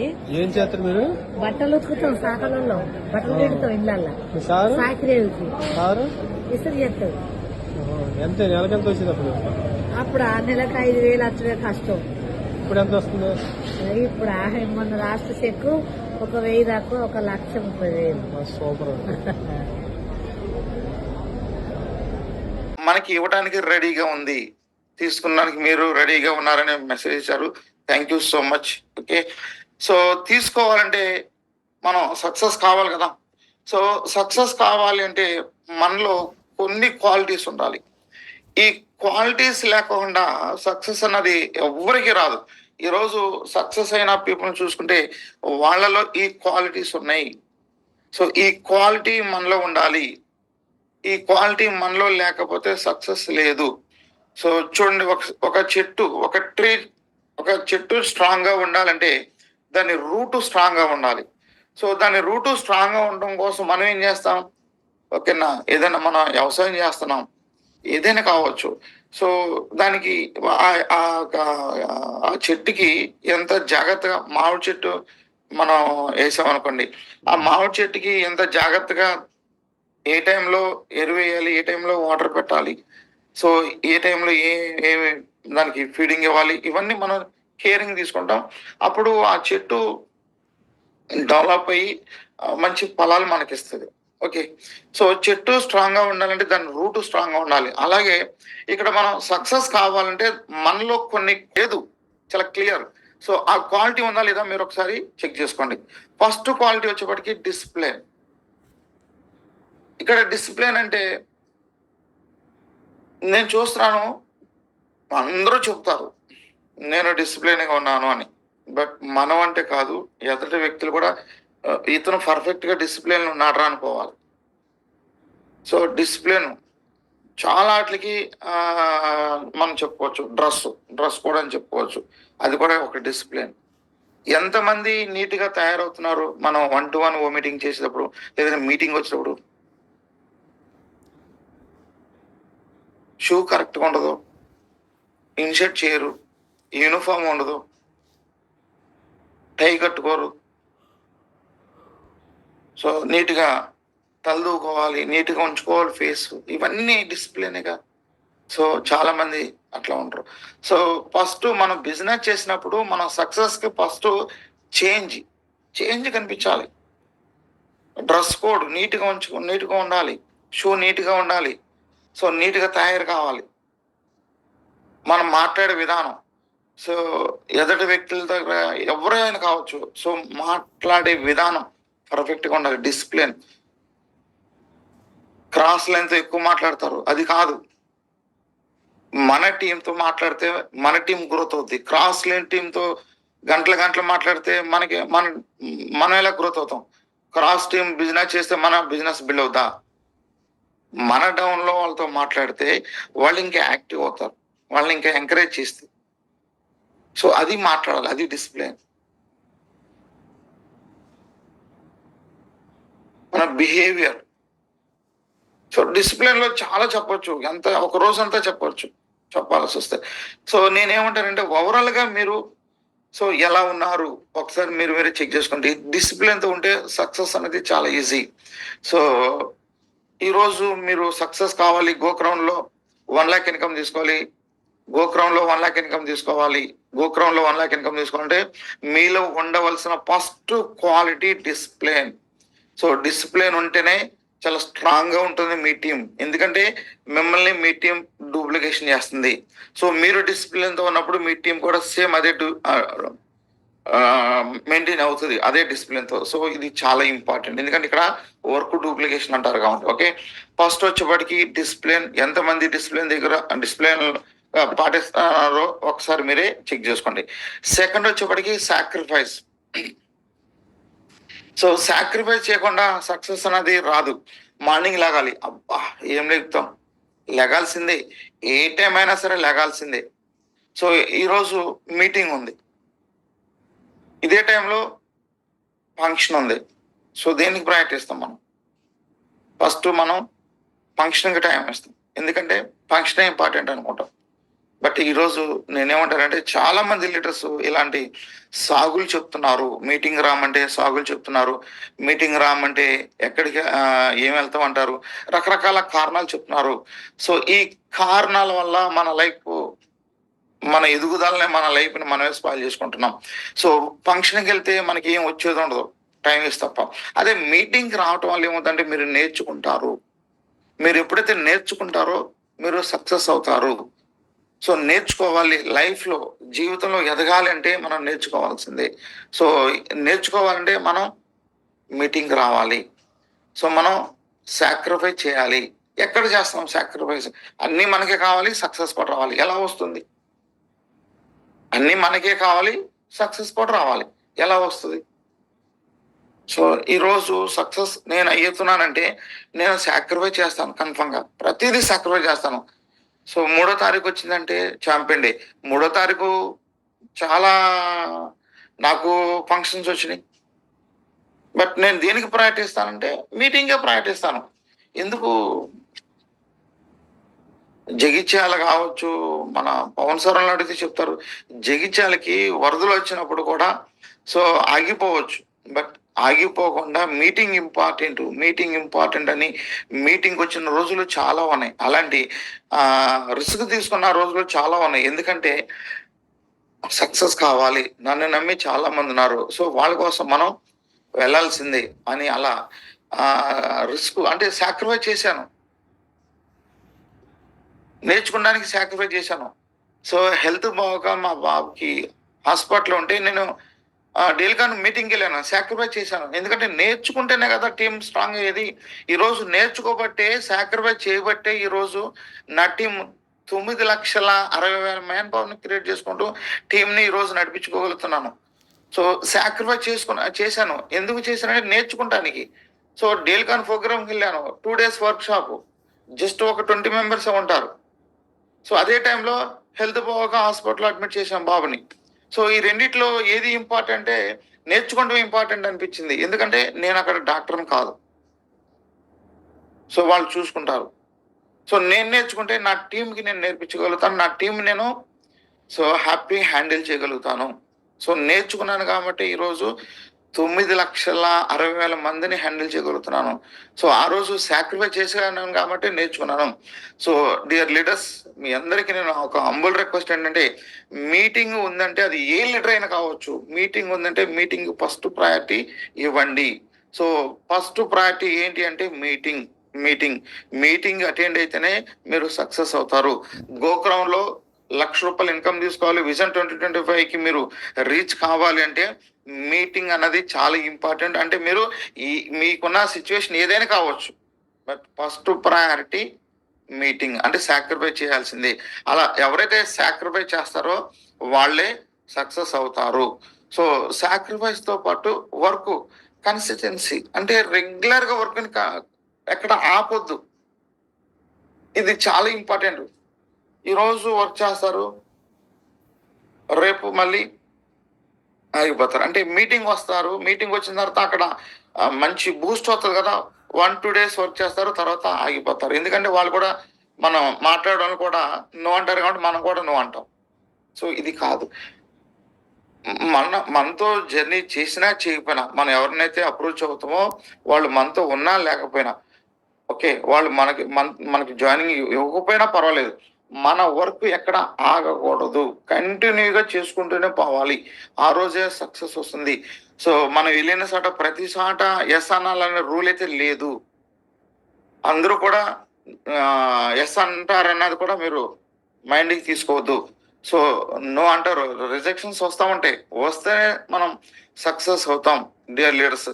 అండి. ఏం చేస్తారు మీరు? బట్టలు ఉతుకుతాం, సాకలలో బట్టలు పెడతాం ఇళ్ళల్లో. సారు సాకిరేవుకి సారు ఇసురు చేస్తాం. ఎంత నెలకెంత వచ్చేది అప్పుడు? అప్పుడు ఆ నెలకు 5,000 వచ్చే కష్టం. ఇప్పుడు ఎంత వస్తుంది? ఇప్పుడు మొన్న రాష్ట్ర చెక్ 1,000 దాకా 1,30,000. సూపర్. మనకి ఇవ్వడానికి రెడీగా ఉంది, తీసుకున్నానికి మీరు రెడీగా ఉన్నారని మెసేజ్ ఇచ్చారు. Thank you so much. Okay, so తీసుకోవాలంటే మనం సక్సెస్ కావాలి కదా. సో సక్సెస్ కావాలి అంటే మనలో కొన్ని క్వాలిటీస్ ఉండాలి. ఈ క్వాలిటీస్ లేకుండా సక్సెస్ అన్నది ఎవ్వరికి రాదు. ఈరోజు సక్సెస్ అయిన పీపుల్ని చూసుకుంటే వాళ్ళలో ఈ క్వాలిటీస్ ఉన్నాయి. సో ఈ క్వాలిటీ మనలో ఉండాలి. ఈ క్వాలిటీ మనలో లేకపోతే సక్సెస్ లేదు. సో చూడండి, ఒక చెట్టు స్ట్రాంగ్ గా ఉండాలంటే దాని రూట్ స్ట్రాంగ్ గా ఉండాలి. సో దాని రూట్ స్ట్రాంగ్ గా ఉండడం కోసం మనం ఏం చేస్తాం? ఓకేనా, ఏదైనా మనం వ్యవసాయం చేస్తున్నాం, ఏదైనా కావచ్చు. సో దానికి ఆ చెట్టుకి ఎంత జాగ్రత్తగా, మామిడి చెట్టు మనం వేసామనుకోండి, ఆ మామిడి చెట్టుకి ఎంత జాగ్రత్తగా ఏ టైంలో ఎరువు వేయాలి, ఏ టైంలో వాటర్ పెట్టాలి, సో ఏ టైంలో ఏమి దానికి ఫీడింగ్ ఇవ్వాలి, ఇవన్నీ మనం కేరింగ్ తీసుకుంటాం. అప్పుడు ఆ చెట్టు డెవలప్ అయ్యి మంచి ఫలాలు మనకిస్తుంది. ఓకే, సో చెట్టు స్ట్రాంగ్ గా ఉండాలంటే దాని రూట్ స్ట్రాంగ్ గా ఉండాలి. అలాగే ఇక్కడ మనం సక్సెస్ కావాలంటే మనలో కొన్ని లేదు, చాలా క్లియర్. సో ఆ క్వాలిటీ ఉందా లేదా మీరు ఒకసారి చెక్ చేసుకోండి. ఫస్ట్ క్వాలిటీ వచ్చేప్పటికి డిసిప్లిన్. ఇక్కడ డిసిప్లిన్ అంటే నేను చూస్తున్నాను, అందరూ చెప్తారు నేను డిసిప్లిన్గా ఉన్నాను అని. బట్ మనం అంటే కాదు, ఎదుటి వ్యక్తులు కూడా ఇతను పర్ఫెక్ట్గా డిసిప్లిన్ ఉన్నాడరా అనుకోవాలి. సో డిసిప్లిన్ చాలా వాటికి మనం చెప్పుకోవచ్చు. డ్రెస్ కూడా అని చెప్పుకోవచ్చు, అది కూడా ఒక డిసిప్లిన్. ఎంతమంది నీట్గా తయారవుతున్నారు మనం 1-to-1 మీటింగ్ చేసేటప్పుడు, లేదంటే మీటింగ్ వచ్చినప్పుడు షూ కరెక్ట్గా ఉండదు, ఇన్షర్ట్ చేయరు, యూనిఫామ్ ఉండదు, టై కట్టుకోరు. సో నీట్గా తలదూకోవాలి, నీట్గా ఉంచుకోవాలి ఫేస్, ఇవన్నీ డిసిప్లిన్గా. సో చాలా మంది అట్లా ఉంటారు. సో ఫస్ట్ మనం బిజినెస్ చేసినప్పుడు మనం సక్సెస్కి ఫస్ట్ చేంజ్ కనిపించాలి. డ్రెస్ కోడ్ నీట్గా ఉండాలి, షూ నీట్గా ఉండాలి, సో నీట్గా తయారు కావాలి. మనం మాట్లాడే విధానం, సో ఎదుటి వ్యక్తుల దగ్గర ఎవరైనా కావచ్చు, సో మాట్లాడే విధానం పర్ఫెక్ట్గా ఉండాలి. డిసిప్లిన్. క్రాస్ లైన్తో ఎక్కువ మాట్లాడతారు, అది కాదు. మన టీంతో మాట్లాడితే మన టీం గ్రోత్ అవుద్ది. క్రాస్ లైన్ టీంతో గంటలు మాట్లాడితే మనం ఎలా గ్రోత్ అవుతాం? క్రాస్ టీం బిజినెస్ చేస్తే మన బిజినెస్ బిల్డ్ అవుతా? మన డౌన్లో వాళ్ళతో మాట్లాడితే వాళ్ళు ఇంకా యాక్టివ్ అవుతారు, వాళ్ళని ఇంకా ఎంకరేజ్ చేస్తే. సో అది మాట్లాడాలి, అది డిసిప్లిన్. మన బిహేవియర్. సో డిసిప్లిన్లో చాలా చెప్పొచ్చు, ఒక రోజు అంతా చెప్పాల్సి వస్తే. సో నేనేమంటానంటే ఓవరాల్గా మీరు సో ఎలా ఉన్నారు ఒకసారి మీరు చెక్ చేసుకోండి. డిసిప్లిన్తో ఉంటే సక్సెస్ అనేది చాలా ఈజీ. సో ఈరోజు మీరు సక్సెస్ కావాలి, గోక్రౌన్లో 1 lakh ఇన్కమ్ తీసుకోవాలి, గోక్రౌన్లో 1 lakh ఇన్కమ్ తీసుకోవాలి, గోక్రౌన్లో 1 lakh ఇన్కమ్ తీసుకోవాలంటే మీలో ఉండవలసిన first quality discipline. So discipline ఉంటేనే చాలా స్ట్రాంగ్గా ఉంటుంది మీ టీం. ఎందుకంటే మిమ్మల్ని మీ టీం డూప్లికేషన్ చేస్తుంది. సో మీరు డిసిప్లిన్తో ఉన్నప్పుడు మీ టీం కూడా సేమ్ అదే మెయింటైన్ అవుతుంది, అదే డిసిప్లిన్తో. సో ఇది చాలా ఇంపార్టెంట్, ఎందుకంటే ఇక్కడ వర్క్ డూప్లికేషన్ అంటారు కాబట్టి. ఓకే, ఫస్ట్ వచ్చేప్పటికి డిసిప్లిన్. ఎంతమంది డిసిప్లిన్ పాటిస్తున్నారో ఒకసారి మీరే చెక్ చేసుకోండి. సెకండ్ వచ్చేప్పటికి సాక్రిఫైస్. సో సాక్రిఫైస్ చేయకుండా సక్సెస్ అనేది రాదు. మార్నింగ్ లెగాలి, అబ్బా ఏం లేపుతాం, లెగాల్సిందే, ఏ టైం అయినా సరే లెగాల్సిందే. సో ఈరోజు మీటింగ్ ఉంది, ఇదే టైంలో ఫంక్షన్ ఉంది. సో దేనికి ప్రయారిటీ ఇస్తాం? ఫస్ట్ మనం ఫంక్షన్కి టైం ఇస్తాం, ఎందుకంటే ఫంక్షన్ ఇంపార్టెంట్ అనుకుంటాం. బట్ ఈరోజు నేనేమంటానంటే చాలా మంది లీడర్స్ ఇలాంటి సాగులు చెప్తున్నారు. మీటింగ్ రామంటే సాగులు చెప్తున్నారు. మీటింగ్ రామంటే ఎక్కడికి ఏం వెళ్తాం అంటారు. రకరకాల కారణాలు చెప్తున్నారు. సో ఈ కారణాల వల్ల మన ఎదుగుదలని, మన లైఫ్ని మనమే స్పాయిల్ చేసుకుంటున్నాం. సో ఫంక్షన్కి వెళ్తే మనకి ఏం వచ్చేది ఉండదు, టైం వేస్ట్ తప్ప. అదే మీటింగ్కి రావటం వల్ల ఏమవుతుందంటే మీరు నేర్చుకుంటారు. మీరు ఎప్పుడైతే నేర్చుకుంటారో మీరు సక్సెస్ అవుతారు. సో నేర్చుకోవాలి. లైఫ్లో, జీవితంలో ఎదగాలి అంటే మనం నేర్చుకోవాల్సిందే. సో నేర్చుకోవాలంటే మనం మీటింగ్ రావాలి. సో మనం సాక్రిఫైస్ చేయాలి. ఎక్కడ చేస్తాం సాక్రిఫైస్? అన్నీ మనకే కావాలి, సక్సెస్ కూడా రావాలి. ఎలా వస్తుంది? అన్నీ మనకే కావాలి, సక్సెస్ కూడా రావాలి. ఎలా వస్తుంది? సో ఈరోజు సక్సెస్ నేను అయ్యుతున్నానంటే నేను సాక్రిఫైస్ చేస్తాను. కన్ఫర్మ్గా ప్రతిదీ సాక్రిఫైస్ చేస్తాను. సో 3వ తారీఖు వచ్చిందంటే ఛాంపియన్ డే. 3వ తారీఖు చాలా నాకు ఫంక్షన్స్ వచ్చినాయి. బట్ నేను దేనికి ప్రయారిటీ ఇస్తానంటే మీటింగే ప్రయారిటీ ఇస్తాను. ఎందుకు? జగిత్యాల కావచ్చు, మన పవన్ సార్ అడిగితే చెప్తారు, జగిత్యాలకి వరదలు వచ్చినప్పుడు కూడా సో ఆగిపోవచ్చు. బట్ ఆగిపోకుండా మీటింగ్ ఇంపార్టెంట్ అని మీటింగ్ వచ్చిన రోజులు చాలా ఉన్నాయి. అలాంటి రిస్క్ తీసుకున్న రోజులు చాలా ఉన్నాయి. ఎందుకంటే సక్సెస్ కావాలి, నన్ను నమ్మి చాలా మంది ఉన్నారు. సో వాళ్ళ కోసం మనం వెళ్ళాల్సిందే అని అలా రిస్క్ అంటే సాక్రిఫైస్ చేశాను. నేర్చుకోవడానికి సాక్రిఫైస్ చేశాను. సో హెల్త్ బాగోక మా బాబుకి హాస్పిటల్లో ఉంటే నేను డేల్కాన్ మీటింగ్కి వెళ్ళాను, సాక్రిఫైస్ చేశాను. ఎందుకంటే నేర్చుకుంటేనే కదా టీం స్ట్రాంగ్ అయ్యేది. ఈరోజు నేర్చుకోబట్టే, సాక్రిఫైస్ చేయబట్టే ఈరోజు నా టీం 9,60,000 మ్యాన్ పవర్ని క్రియేట్ చేసుకుంటూ టీంని ఈరోజు నడిపించుకోగలుగుతున్నాను. సో సాక్రిఫైస్ చేశాను. ఎందుకు చేశానంటే నేర్చుకుంటానికి. సో డేల్కాన్ ప్రోగ్రామ్కి వెళ్ళాను, 2 days వర్క్ షాప్. జస్ట్ ఒక 20 members ఉంటారు. సో అదే టైంలో హెల్త్ బాగోక హాస్పిటల్లో అడ్మిట్ చేశాం బాబుని. సో ఈ రెండిట్లో ఏది ఇంపార్టెంట్? నేర్చుకోవడం ఇంపార్టెంట్ అనిపించింది. ఎందుకంటే నేను అక్కడ డాక్టర్ని కాదు. సో వాళ్ళు చూసుకుంటారు. సో నేను నేర్చుకుంటే నా టీంకి నేను నేర్పించగలుగుతాను. నా టీం నేను సో హ్యాపీ హ్యాండిల్ చేయగలుగుతాను. సో నేర్చుకున్నాను కాబట్టి ఈరోజు 9,60,000 మందిని హ్యాండిల్ చేయగలుగుతున్నాను. సో ఆ రోజు సాక్రిఫైస్ చేసాను కాబట్టి నేర్చుకున్నాను. సో డియర్ లీడర్స్, మీ అందరికీ నేను ఒక హంబుల్ రిక్వెస్ట్ ఏంటంటే, మీటింగ్ ఉందంటే అది ఏ లీడర్ అయినా కావచ్చు, మీటింగ్ ఉందంటే మీటింగ్ ఫస్ట్ ప్రయారిటీ ఇవ్వండి. సో ఫస్ట్ ప్రయారిటీ ఏంటి అంటే మీటింగ్ అటెండ్ అయితేనే మీరు సక్సెస్ అవుతారు. గోక్రౌండ్లో ₹1,00,000 ఇన్కమ్ తీసుకోవాలి, విజన్ 2025కి మీరు రీచ్ కావాలి అంటే మీటింగ్ అన్నది చాలా ఇంపార్టెంట్. అంటే మీరు మీకున్న సిచ్యువేషన్ ఏదైనా కావచ్చు, బట్ ఫస్ట్ ప్రయారిటీ మీటింగ్. అంటే సాక్రిఫైస్ చేయాల్సిందే. అలా ఎవరైతే సాక్రిఫైస్ చేస్తారో వాళ్ళే సక్సెస్ అవుతారు. సో సాక్రిఫైస్తో పాటు వర్క్ కన్సిస్టెన్సీ, అంటే రెగ్యులర్గా వర్క్ని ఎక్కడ ఆపొద్దు. ఇది చాలా ఇంపార్టెంట్. ఈరోజు వర్క్ చేస్తారు, రేపు మళ్ళీ ఆగిపోతారు. అంటే మీటింగ్ వస్తారు, మీటింగ్ వచ్చిన తర్వాత అక్కడ మంచి బూస్ట్ అవుతుంది కదా, 1-2 days వర్క్ చేస్తారు, తర్వాత ఆగిపోతారు. ఎందుకంటే వాళ్ళు కూడా మనం మాట్లాడడం కూడా నో అంటారు కాబట్టి మనం కూడా నో అంటాం. సో ఇది కాదు. మనతో జర్నీ చేసినా చేయకపోయినా, మనం ఎవరినైతే అప్రోచ్ అవుతామో వాళ్ళు మనతో ఉన్నా లేకపోయినా ఓకే, వాళ్ళు మనకి జాయినింగ్ ఇవ్వకపోయినా పర్వాలేదు, మన వర్క్ ఎక్కడ ఆగకూడదు, కంటిన్యూగా చేసుకుంటూనే పోవాలి. ఆ రోజే సక్సెస్ వస్తుంది. సో మనం వెళ్ళిన చోట ప్రతి చోట ఎస్ అనాలనే రూల్ అయితే లేదు. అందరూ కూడా ఎస్ అంటారన్నది కూడా మీరు మైండ్కి తీసుకోవద్దు. సో నో అంటారు, రిజెక్షన్స్ వస్తూ ఉంటాయి, వస్తేనే మనం సక్సెస్ అవుతాం డియర్ లీడర్స్.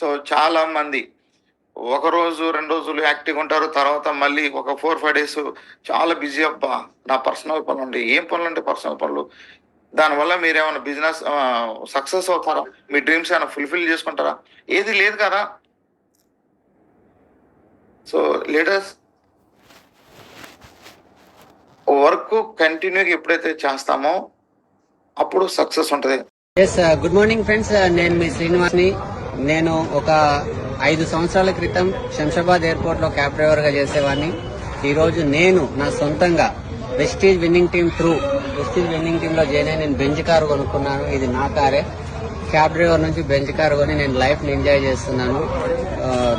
సో చాలా మంది 1 రోజు 2 రోజులు యాక్టివ్గా ఉంటారు, తర్వాత మళ్ళీ ఒక 4-5 days చాలా బిజీ. అబ్బా నా పర్సనల్ పనులు ఉంటాయి. ఏం పనులు అంటే పర్సనల్ పనులు. దానివల్ల మీరు ఏమైనా బిజినెస్ సక్సెస్ అవుతారా? మీ డ్రీమ్స్ ఏమైనా ఫుల్ఫిల్ చేసుకుంటారా? ఏది లేదు కదా. సో లీడర్స్, వర్క్ కంటిన్యూగా ఎప్పుడైతే చేస్తామో అప్పుడు సక్సెస్ ఉంటుంది. గుడ్ మార్నింగ్ ఫ్రెండ్స్, నేను మీ శ్రీనివాస్ని. నేను ఒక 5 సంవత్సరాల క్రితం శంషాబాద్ ఎయిర్పోర్ట్ లో క్యాబ్ డ్రైవర్ గా చేసేవాడిని. ఈరోజు నేను నా సొంతంగా Vestige winning team Vestige winning team లో జాయిన్ అయ్యి నేను బెంచ్ కారు కొనుక్కున్నాను. ఇది నా కారే. క్యాబ్ డ్రైవర్ నుంచి బెంచ్ కారు కొని నేను లైఫ్ ని ఎంజాయ్ చేస్తున్నాను.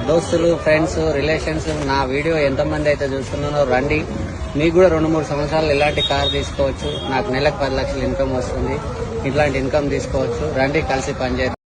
దోస్తులు, ఫ్రెండ్స్, రిలేషన్స్ నా వీడియో ఎంతమంది అయితే చూస్తున్నారో రండి. మీకు కూడా 2-3 సంవత్సరాలు ఇలాంటి కార్ తీసుకోవచ్చు. నాకు నెలకు 10 లక్షలు ఇన్కమ్ వస్తుంది. ఇట్లాంటి ఇన్కమ్ తీసుకోవచ్చు. రండి, కలిసి పనిచేద్దాం.